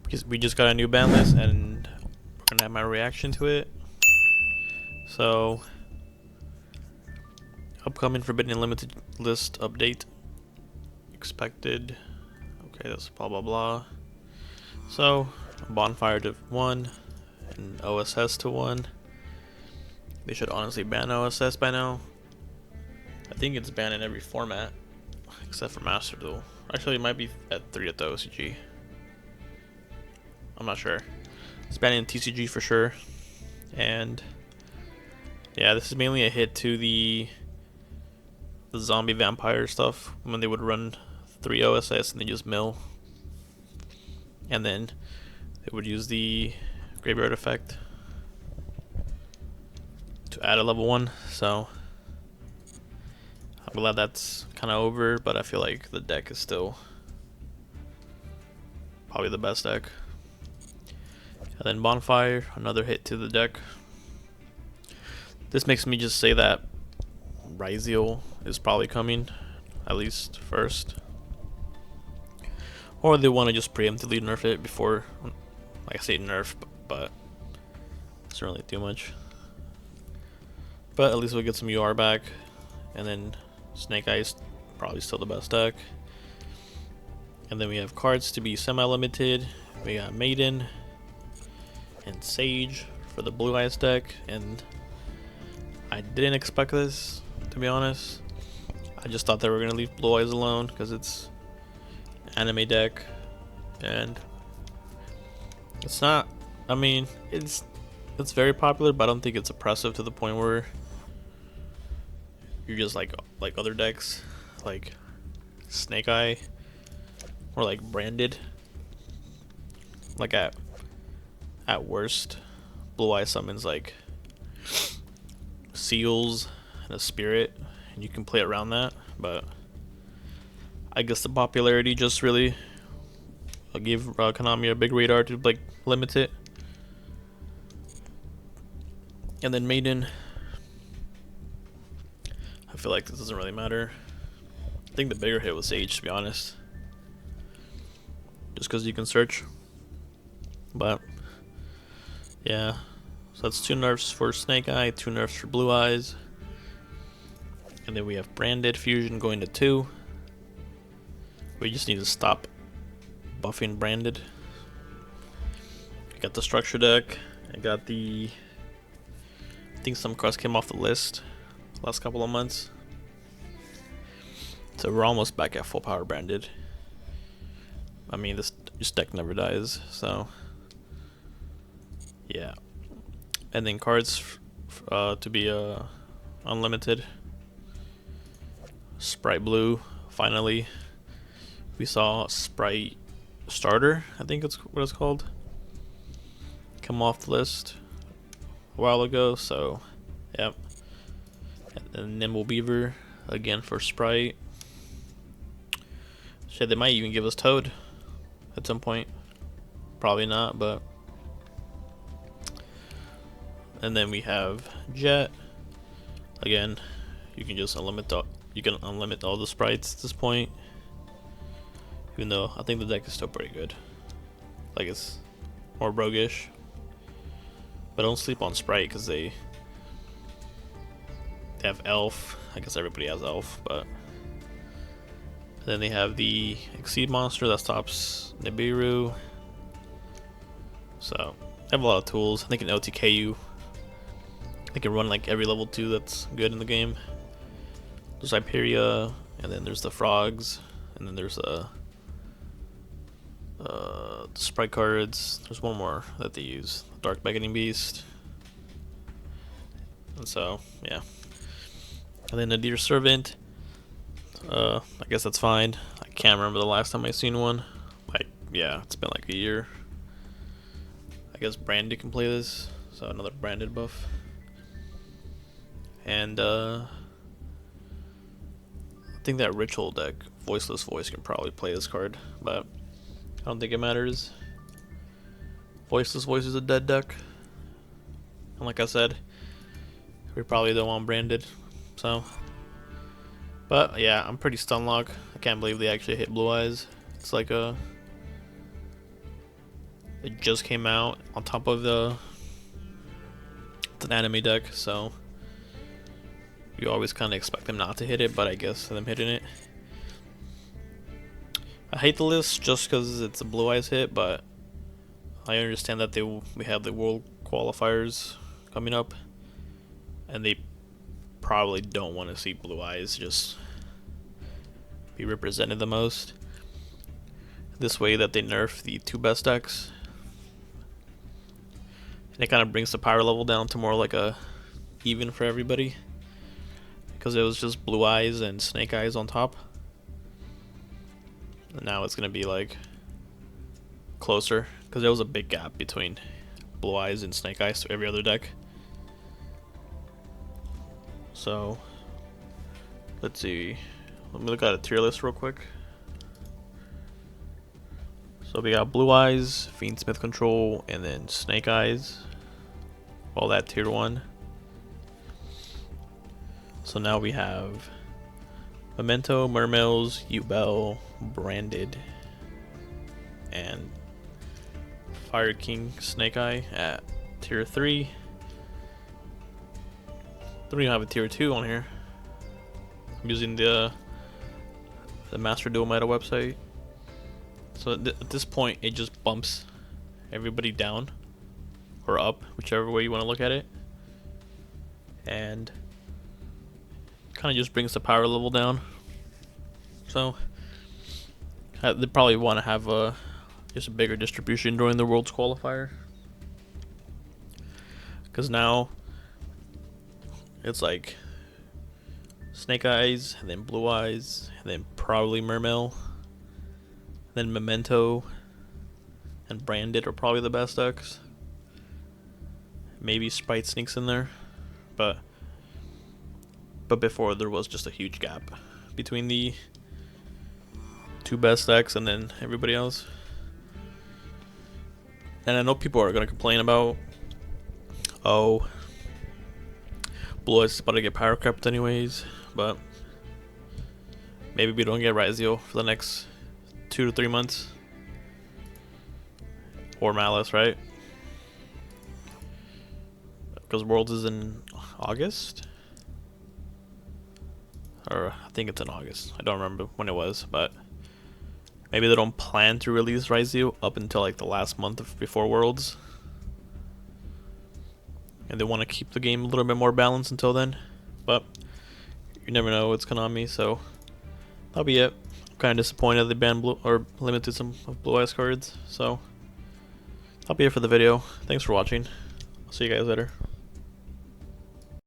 because we just got a new ban list and we're gonna have my reaction to it. So, upcoming Forbidden Limited list update expected. Okay, that's blah blah blah. So, Bonfire to 1 and OSS to 1. They should honestly ban OSS by now. I think it's banned in every format except for Master Duel. Actually, it might be at 3 at the OCG. I'm not sure. It's banned in TCG for sure. And yeah, this is mainly a hit to the zombie vampire stuff when they would run 3 OSS and they just mill. And then they would use the graveyard effect to add a level 1. So I'm glad that's kind of over, but I feel like the deck is still probably the best deck. And then Bonfire, another hit to the deck. This makes me just say that Ryzeal is probably coming, at least first. Or they want to just preemptively nerf it before, like I say nerf, but it doesn't really do much. But at least we'll get some UR back. And then Snake Eye is probably still the best deck. And then we have cards to be semi-limited. We got Maiden and Sage for the Blue Eyes deck. And I didn't expect this, to be honest. I just thought they were going to leave Blue Eyes alone because it's an anime deck. And it's not, I mean, it's very popular, but I don't think it's oppressive to the point where you're just like other decks, like Snake Eye, or like Branded. Like at worst, Blue Eye summons like Seals and a Spirit, and you can play around that. But I guess the popularity just really gave Konami a big radar to like limit it. And then Maiden, I feel like this doesn't really matter. I think the bigger hit was Sage, to be honest, just because you can search. But yeah, so that's 2 nerfs for Snake Eye, 2 nerfs for Blue Eyes. And then we have Branded Fusion going to 2. We just need to stop buffing Branded. I got the structure deck. I got the, I think some cards came off the list last couple of months. So we're almost back at full power Branded. I mean, this deck never dies, so yeah. And then cards to be unlimited. Sprite Blue, finally. We saw Sprite Starter, I think it's what it's called, come off the list a while ago, so yep. And then Nimble Beaver again for Sprite. Shit, they might even give us Toad at some point. Probably not, but. And then we have Jet. Again, you can just unlimit all the sprites at this point. Even though I think the deck is still pretty good. Like, it's more roguish. But don't sleep on Sprite because they have Elf. I guess everybody has Elf, but then they have the Exceed monster that stops Nibiru. So they have a lot of tools. They can OTK you. They can run like every level 2 that's good in the game. There's Hyperia, and then there's the frogs, and then there's the sprite cards. There's one more that they use, Dark Beckoning Beast. And so, yeah. And then the Deer Servant. I guess that's fine. I can't remember the last time I seen one. Like, yeah, it's been like a year. I guess Branded can play this, so another Branded buff. And I think that Ritual deck, Voiceless Voice, can probably play this card, but I don't think it matters. Voiceless Voice is a dead deck, and like I said, we probably don't want Branded, so. But yeah, I'm pretty stunlock. I can't believe they actually hit Blue Eyes. It's like a It just came out on top of it's an anime deck, so you always kind of expect them not to hit it, but I guess them hitting it. I hate the list just because it's a Blue Eyes hit, but I understand that we have the World Qualifiers coming up, and they probably don't want to see Blue Eyes just be represented the most. This way that they nerf the 2 best decks, and it kind of brings the power level down to more like a even for everybody, because it was just Blue Eyes and Snake Eyes on top, and now it's gonna be like closer, because there was a big gap between Blue Eyes and Snake Eyes to every other deck. So let's see, let me look at a tier list real quick. So we got Blue Eyes, Fiendsmith Control, and then Snake Eyes, all that tier 1. So now we have Memento, Mermails, Ubel, Branded, and Fire King Snake Eye at tier 3. Then we have a tier 2 on here. I'm using the Master Duel meta website. So at this point, it just bumps everybody down or up, whichever way you want to look at it, and kind of just brings the power level down. So they probably want to have just a bigger distribution during the Worlds qualifier, because now it's like Snake Eyes, and then Blue Eyes, and then probably Mermail, then Memento and Branded are probably the best decks. Maybe Sprite sneaks in there, but before there was just a huge gap between the 2 best decks and then everybody else. And I know people are gonna complain about, oh, Blue Eyes is about to get power crept anyways, but maybe we don't get Raizio for the next 2 to 3 months, or Malice, right? Because Worlds is in August, or I think it's in August. I don't remember when it was, but maybe they don't plan to release Raizio up until like the last month before Worlds, and they want to keep the game a little bit more balanced until then. But you never know, it's Konami, so that'll be it. I'm kind of disappointed they banned or limited some of Blue Eyes cards, so that'll be it for the video. Thanks for watching. I'll see you guys later.